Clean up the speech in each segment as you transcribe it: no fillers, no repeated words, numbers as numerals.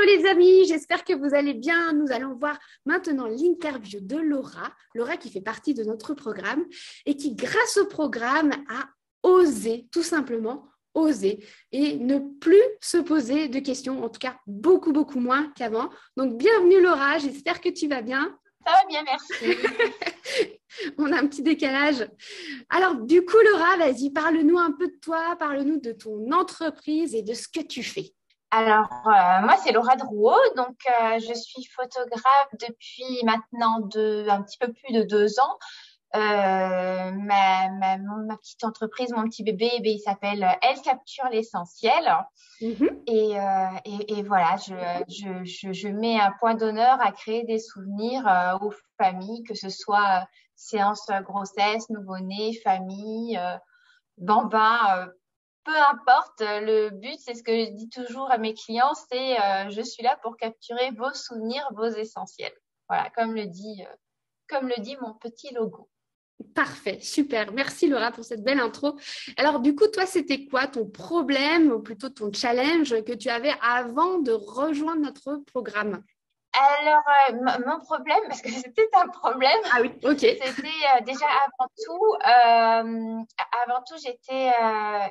les amis, j'espère que vous allez bien. Nous allons voir maintenant l'interview de Laura. Laura qui fait partie de notre programme et qui, grâce au programme, a osé, tout simplement, oser et ne plus se poser de questions, en tout cas beaucoup, beaucoup moins qu'avant. Donc, bienvenue Laura, j'espère que tu vas bien. Ça va bien, merci. On a un petit décalage. Alors, du coup, Laura, vas-y, parle-nous un peu de toi, parle-nous de ton entreprise et de ce que tu fais. Alors, moi, c'est Laura Drouot. Donc, je suis photographe depuis maintenant un petit peu plus de 2 ans. Ma petite entreprise, mon petit bébé, il s'appelle Elle capture l'essentiel. Et voilà, je mets un point d'honneur à créer des souvenirs aux familles, que ce soit séance grossesse, nouveau-né, famille, bambin, peu importe. Le but, c'est ce que je dis toujours à mes clients, c'est je suis là pour capturer vos souvenirs, vos essentiels. Voilà, comme le dit mon petit logo. Parfait, super. Merci Laura pour cette belle intro. Alors du coup, toi, c'était quoi ton problème ou plutôt ton challenge que tu avais avant de rejoindre notre programme? Alors, mon problème, parce que c'était un problème, Ah oui, ok. c'était déjà avant tout,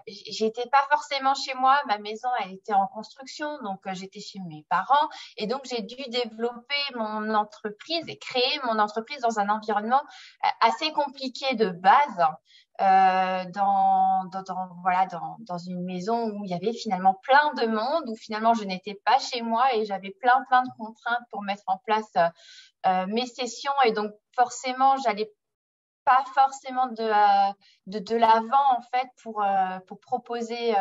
j'étais pas forcément chez moi. Ma maison, elle était en construction, donc j'étais chez mes parents, et donc j'ai dû développer mon entreprise et créer mon entreprise dans un environnement assez compliqué de base. Dans une maison où il y avait finalement plein de monde, où finalement je n'étais pas chez moi et j'avais plein de contraintes pour mettre en place mes sessions, et donc forcément j'allais pas forcément de l'avant en fait pour proposer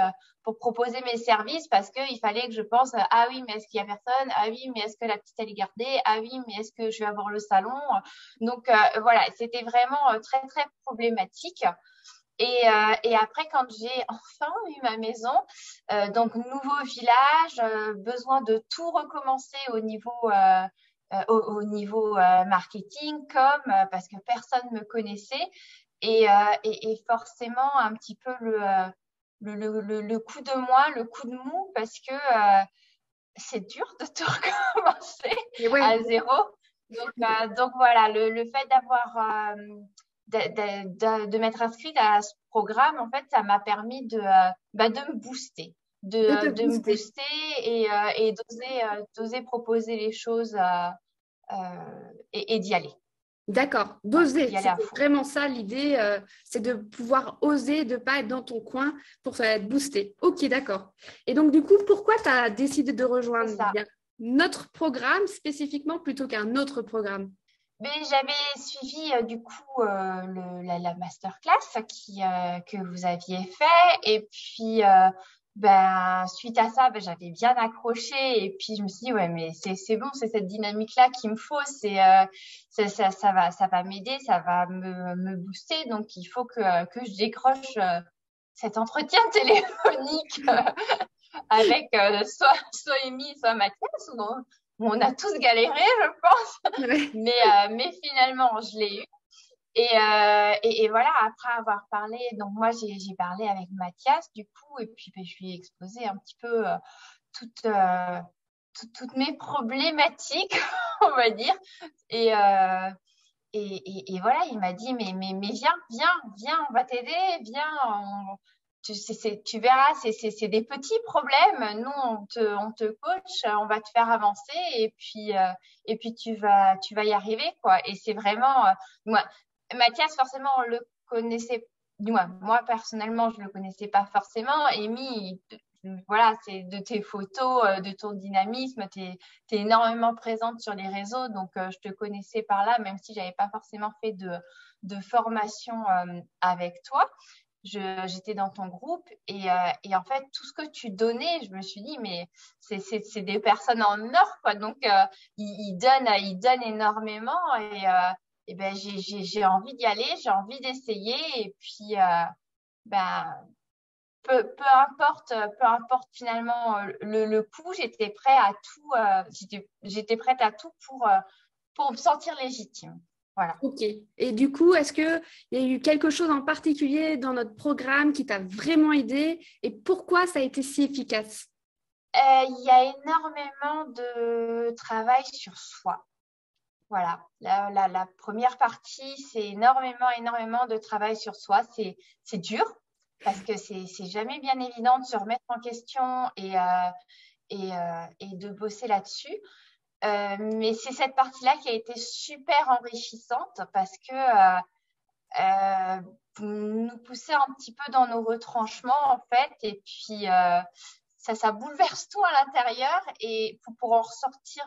mes services, parce que il fallait que je pense ah oui, mais est-ce qu'il y a personne, ah oui, mais est-ce que la petite elle est gardée, ah oui, mais est-ce que je vais avoir le salon. Donc voilà, c'était vraiment très très problématique. Et après, quand j'ai enfin eu ma maison, donc nouveau village, besoin de tout recommencer au niveau marketing, parce que personne me connaissait, et forcément un petit peu le coup de moi, le coup de mou, parce que c'est dur de tout recommencer Et ouais, à zéro. Donc voilà, le fait de m'être inscrite à ce programme, en fait, ça m'a permis de me booster, de te de me booster. booster, et d'oser proposer les choses, et d'y aller. D'accord, Voilà, d'oser, d'y aller à c'était fond. vraiment ça l'idée, c'est de pouvoir oser, de ne pas être dans ton coin pour être boosté. Ok, d'accord. Et donc du coup, pourquoi tu as décidé de C'est rejoindre ça. notre programme spécifiquement plutôt qu'un autre programme? Mais j'avais suivi du coup la masterclass que vous aviez fait, et puis suite à ça, j'avais bien accroché, et puis je me suis dit ouais, mais c'est bon, c'est cette dynamique-là qu'il me faut, ça va m'aider, ça va me booster, donc il faut que je décroche cet entretien téléphonique avec soit Amy, soit Mathias, où on a tous galéré, je pense. Ouais. Mais finalement, je l'ai eu. Et voilà, après avoir parlé, donc moi, j'ai parlé avec Mathias, du coup, et puis je lui ai exposé un petit peu toutes, euh, toutes mes problématiques, on va dire. Et, euh, et voilà, il m'a dit, mais viens, on va t'aider, viens, tu verras, c'est des petits problèmes. Nous, on te coach, on va te faire avancer, et puis tu vas y arriver, quoi. Et c'est vraiment, moi, Mathias, forcément, on le connaissait, du moins, moi, personnellement, je le connaissais pas forcément. Amy, voilà, c'est de tes photos, de ton dynamisme, t'es énormément présente sur les réseaux, donc je te connaissais par là, même si j'avais pas forcément fait de formation avec toi. J'étais dans ton groupe, et en fait, tout ce que tu donnais, je me suis dit, mais c'est des personnes en or, quoi. Donc, ils donnent énormément, et ben, j'ai envie d'y aller, j'ai envie d'essayer, et puis, ben, peu importe finalement le coût, j'étais prête à tout, j'étais prête à tout pour me sentir légitime. Voilà. Ok. Et du coup, est-ce qu'il y a eu quelque chose en particulier dans notre programme qui t'a vraiment aidé et pourquoi ça a été si efficace? Il y a énormément de travail sur soi. Voilà, la première partie, c'est énormément de travail sur soi. C'est dur parce que c'est jamais bien évident de se remettre en question et de bosser là-dessus. Mais c'est cette partie-là qui a été super enrichissante parce que vous nous poussez un petit peu dans nos retranchements en fait, et puis ça bouleverse tout à l'intérieur, et pour en ressortir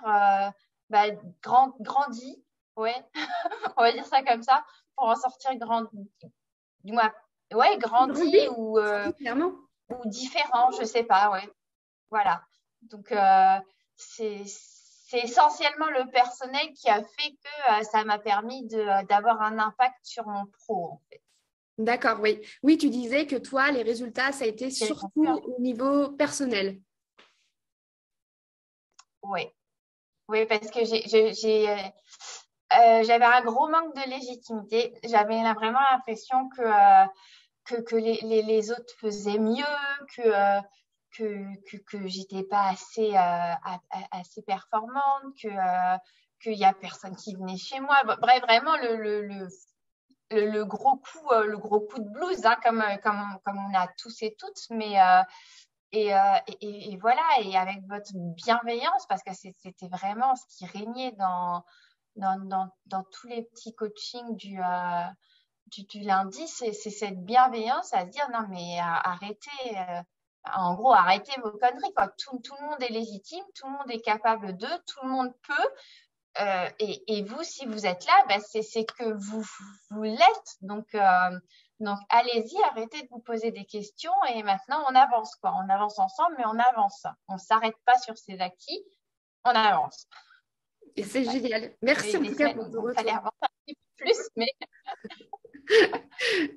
grandi, ouais, on va dire ça comme ça, pour en sortir du moins, ouais, grandi Clairement. ou différent, je sais pas, ouais, voilà. Donc c'est essentiellement le personnel qui a fait que ça m'a permis d'avoir un impact sur mon pro, en fait. D'accord, oui. Oui, tu disais que toi, les résultats, ça a été surtout au niveau personnel. Oui, oui, parce que j'avais un gros manque de légitimité. J'avais vraiment l'impression que les autres faisaient mieux, que j'étais pas assez performante, qu'il y a personne qui venait chez moi. Bref, vraiment le gros coup de blues, hein, comme on a tous et toutes, mais et voilà, et avec votre bienveillance, parce que c'était vraiment ce qui régnait dans tous les petits coachings du lundi, c'est cette bienveillance à se dire non mais arrêtez, en gros arrêtez vos conneries, quoi. Tout le monde est légitime, tout le monde est capable de, tout le monde peut, et vous, si vous êtes là, c'est que vous l'êtes, donc allez-y, arrêtez de vous poser des questions, et maintenant on avance, quoi. On avance ensemble, mais on avance, on s'arrête pas sur ses acquis, on avance. Et c'est génial. Merci en tout cas pour ton retour. Il fallait avancer un petit peu plus, mais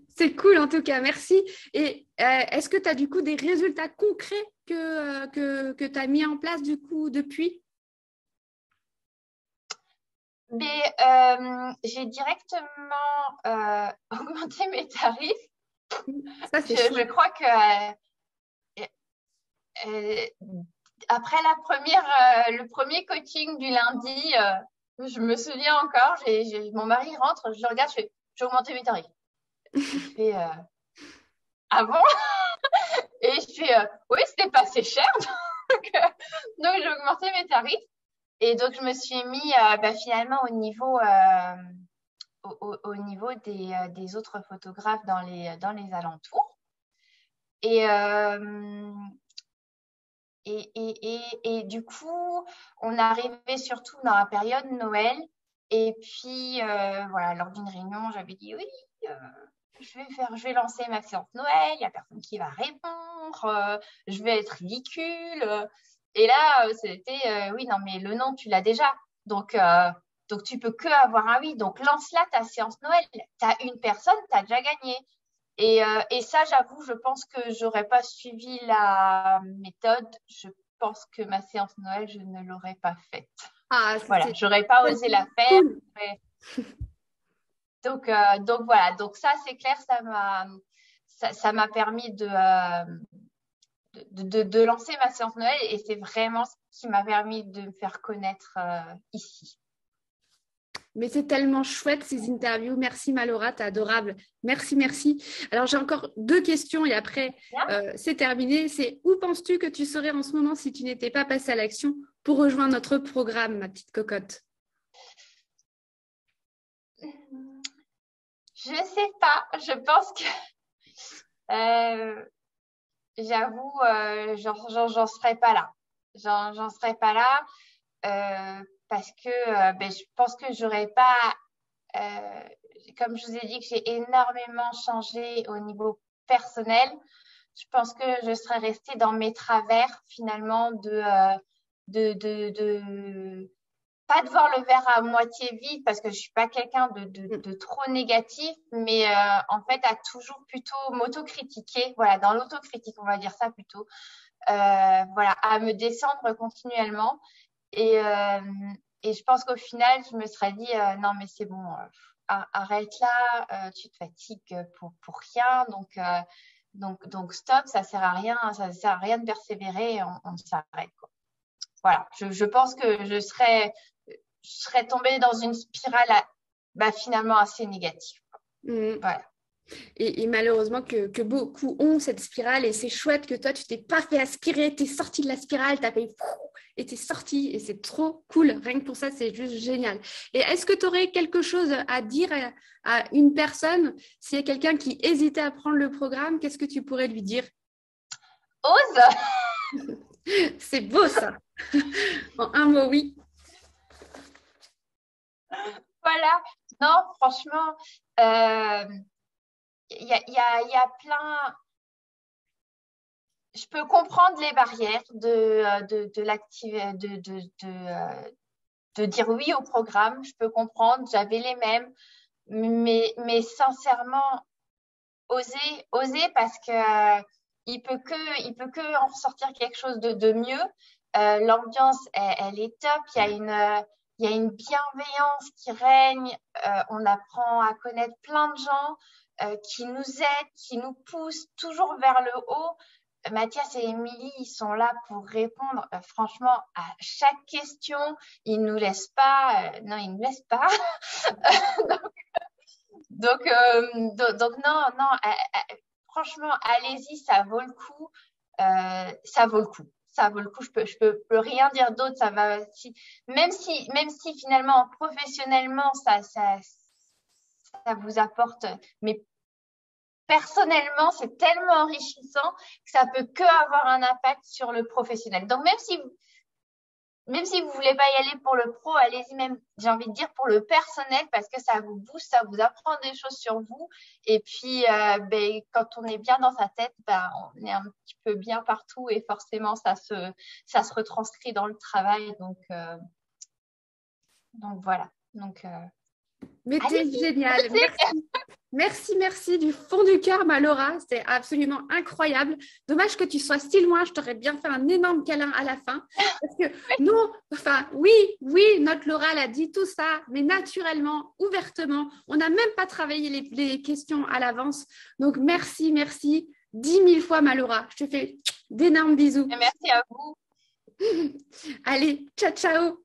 c'est cool en tout cas, merci. Et est-ce que tu as du coup des résultats concrets que tu as mis en place du coup depuis? Mais j'ai directement augmenté mes tarifs. Ça, je crois que après le premier coaching du lundi, je me souviens encore, mon mari rentre, je le regarde, je fais, j'ai augmenté mes tarifs. Il fait, ah bon? Et je fais, oui, c'était pas assez cher. Donc j'ai augmenté mes tarifs. Et donc, je me suis mis finalement au niveau des autres photographes dans les alentours. Et du coup, on arrivait surtout dans la période Noël. Et puis, voilà, lors d'une réunion, j'avais dit oui, je vais lancer ma séance Noël. Il n'y a personne qui va répondre. Je vais être ridicule. Et là, c'était oui, non, mais le nom, tu l'as déjà. Donc, tu peux que avoir un oui. Donc, lance-la ta séance Noël. Tu as une personne, tu as déjà gagné. Et ça, j'avoue, je pense que j'aurais pas suivi la méthode. Je pense que ma séance Noël, je ne l'aurais pas faite. Ah, voilà, j'aurais pas osé la faire. Cool. Donc voilà. Donc ça, c'est clair, ça m'a permis de lancer ma séance Noël, et c'est vraiment ce qui m'a permis de me faire connaître ici. Mais c'est tellement chouette ces interviews. Merci Malora, t'es adorable. Merci, merci. Alors j'ai encore 2 questions et après c'est terminé. C'est où penses-tu que tu serais en ce moment si tu n'étais pas passée à l'action pour rejoindre notre programme, ma petite cocotte? Je ne sais pas. Je pense que j'avoue, j'en serais pas là. J'en serais pas là parce que je pense que j'aurais pas, comme je vous ai dit, que j'ai énormément changé au niveau personnel. Je pense que je serais restée dans mes travers finalement pas de voir le verre à moitié vide, parce que je suis pas quelqu'un de trop négatif, mais en fait à toujours plutôt m'autocritiquer, voilà, dans l'autocritique, on va dire ça plutôt, voilà, à me descendre continuellement, et je pense qu'au final je me serais dit non mais c'est bon, arrête là, tu te fatigues pour rien, donc Donc stop, ça sert à rien de persévérer, on s'arrête, quoi. Voilà, je pense que je serais tombée dans une spirale finalement assez négative. Voilà. Et malheureusement que beaucoup ont cette spirale, et c'est chouette que toi, tu t'es pas fait aspirer, tu es sorti de la spirale, tu as fait et tu es sorti, et c'est trop cool. Rien que pour ça, c'est juste génial. Et est-ce que tu aurais quelque chose à dire à une personne, s'il y a quelqu'un qui hésitait à prendre le programme, qu'est-ce que tu pourrais lui dire? Ose. C'est beau ça. En un mot, oui. Voilà. Non, franchement, il y a plein. Je peux comprendre les barrières de dire oui au programme. Je peux comprendre, j'avais les mêmes, mais sincèrement, oser parce que il peut que en ressortir quelque chose de mieux. L'ambiance, elle est top. Il y a une bienveillance qui règne. On apprend à connaître plein de gens qui nous aident, qui nous poussent toujours vers le haut. Mathias et Émilie, ils sont là pour répondre franchement à chaque question. Ils nous laissent pas. Non, ils nous laissent pas. donc non. Franchement, allez-y, ça vaut le coup. Ça vaut le coup. Ça vaut le coup. Je peux rien dire d'autre. Ça va. Même si finalement professionnellement ça vous apporte, mais personnellement, c'est tellement enrichissant que ça peut que avoir un impact sur le professionnel. Donc, même si vous voulez pas y aller pour le pro, allez-y même, j'ai envie de dire, pour le personnel, parce que ça vous booste, ça vous apprend des choses sur vous. Et puis, quand on est bien dans sa tête, on est un petit peu bien partout et forcément, ça se retranscrit dans le travail. Donc voilà. Mais t'es génial. Merci du fond du cœur, ma Laura. C'était absolument incroyable. Dommage que tu sois si loin. Je t'aurais bien fait un énorme câlin à la fin. Parce que non, enfin, oui, notre Laura, elle a dit tout ça, mais naturellement, ouvertement. On n'a même pas travaillé les questions à l'avance. Donc, merci 10 000 fois, ma Laura. Je te fais d'énormes bisous. Et merci à vous. Allez, ciao. Ciao.